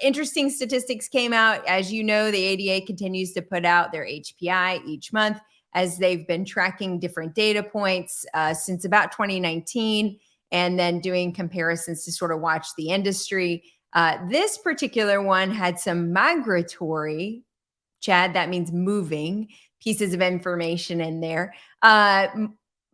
interesting statistics came out. As you know, the ADA continues to put out their HPI each month as they've been tracking different data points since about 2019 and then doing comparisons to sort of watch the industry. This particular one had some migratory, Chad, that means moving pieces of information in there.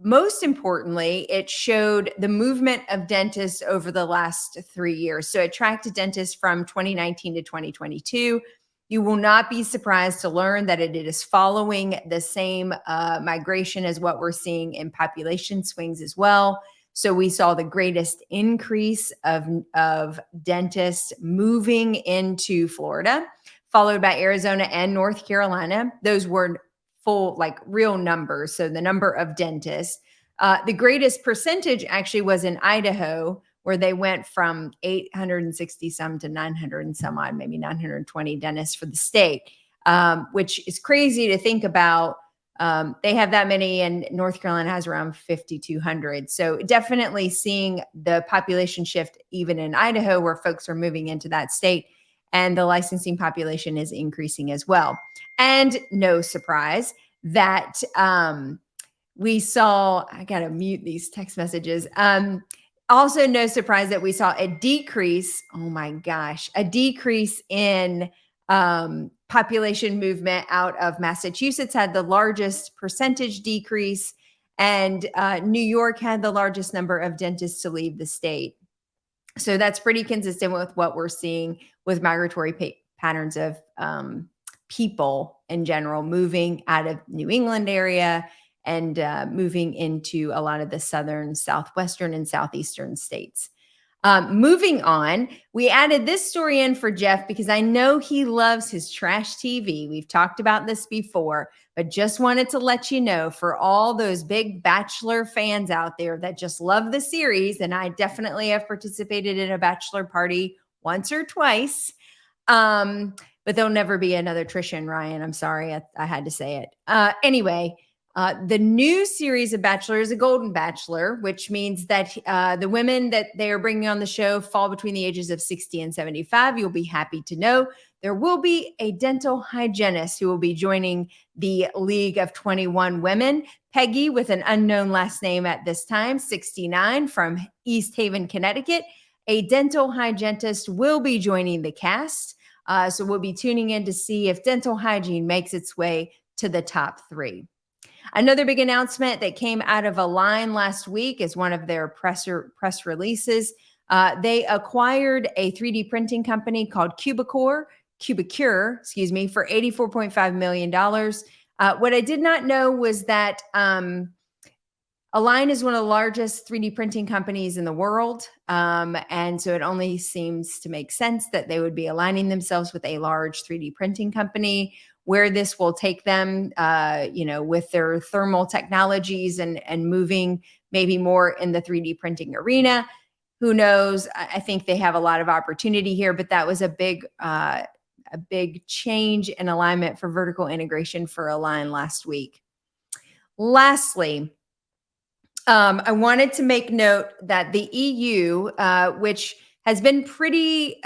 Most importantly, it showed the movement of dentists over the last 3 years. So it tracked dentists from 2019 to 2022. You will not be surprised to learn that it is following the same migration as what we're seeing in population swings as well. So we saw the greatest increase of dentists moving into Florida, followed by Arizona and North Carolina. Those were full, like real numbers. So the number of dentists. The greatest percentage actually was in Idaho, where they went from 860 some to 900 and some odd, maybe 920 dentists for the state, which is crazy to think about. They have that many, and North Carolina has around 5,200. So definitely seeing the population shift even in Idaho, where folks are moving into that state, and the licensing population is increasing as well. And no surprise that we saw, I got to mute these text messages. Also, no surprise that we saw a decrease. Oh my gosh, a decrease in population movement out of Massachusetts had the largest percentage decrease, and New York had the largest number of dentists to leave the state. So that's pretty consistent with what we're seeing with migratory patterns of people in general moving out of New England area and moving into a lot of the southern, southwestern, and southeastern states. Moving on, we added this story in for Jeff because I know he loves his trash TV. We've talked about this before, but just wanted to let you know, for all those big Bachelor fans out there that just love the series, and I definitely have participated in a Bachelor party once or twice, but there'll never be another Trisha and Ryan. I'm sorry, I had to say it. Anyway, the new series of Bachelor is a Golden Bachelor, which means that the women that they are bringing on the show fall between the ages of 60 and 75. You'll be happy to know there will be a dental hygienist who will be joining the League of 21 Women. Peggy, with an unknown last name at this time, 69, from East Haven, Connecticut. A dental hygienist will be joining the cast. So we'll be tuning in to see if dental hygiene makes its way to the top 3. Another big announcement that came out of Align last week is one of their press releases. They acquired a 3D printing company called Cubicure, for $84.5 million. What I did not know was that Align is one of the largest 3D printing companies in the world. And so it only seems to make sense that they would be aligning themselves with a large 3D printing company. Where this will take them, with their thermal technologies and moving maybe more in the 3D printing arena. Who knows? I think they have a lot of opportunity here, but that was a big change in alignment for vertical integration for Align last week. Lastly, I wanted to make note that the EU, which has been pretty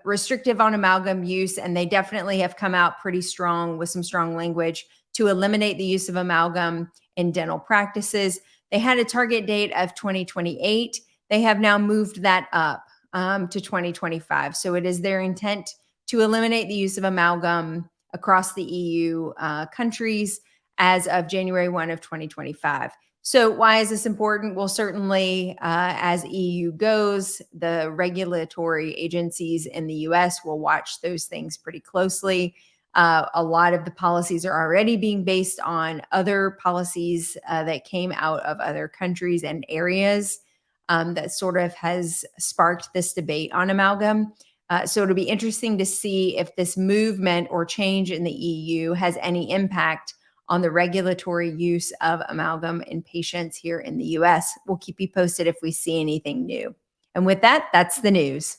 restrictive on amalgam use, and they definitely have come out pretty strong with some strong language to eliminate the use of amalgam in dental practices. They had a target date of 2028. They have now moved that up to 2025. So it is their intent to eliminate the use of amalgam across the EU countries as of January 1 of 2025. So why is this important? Well, certainly as EU goes, the regulatory agencies in the US will watch those things pretty closely. A lot of the policies are already being based on other policies that came out of other countries and areas that sort of has sparked this debate on amalgam. So it'll be interesting to see if this movement or change in the EU has any impact on the regulatory use of amalgam in patients here in the US. We'll keep you posted if we see anything new. And with that, that's the news.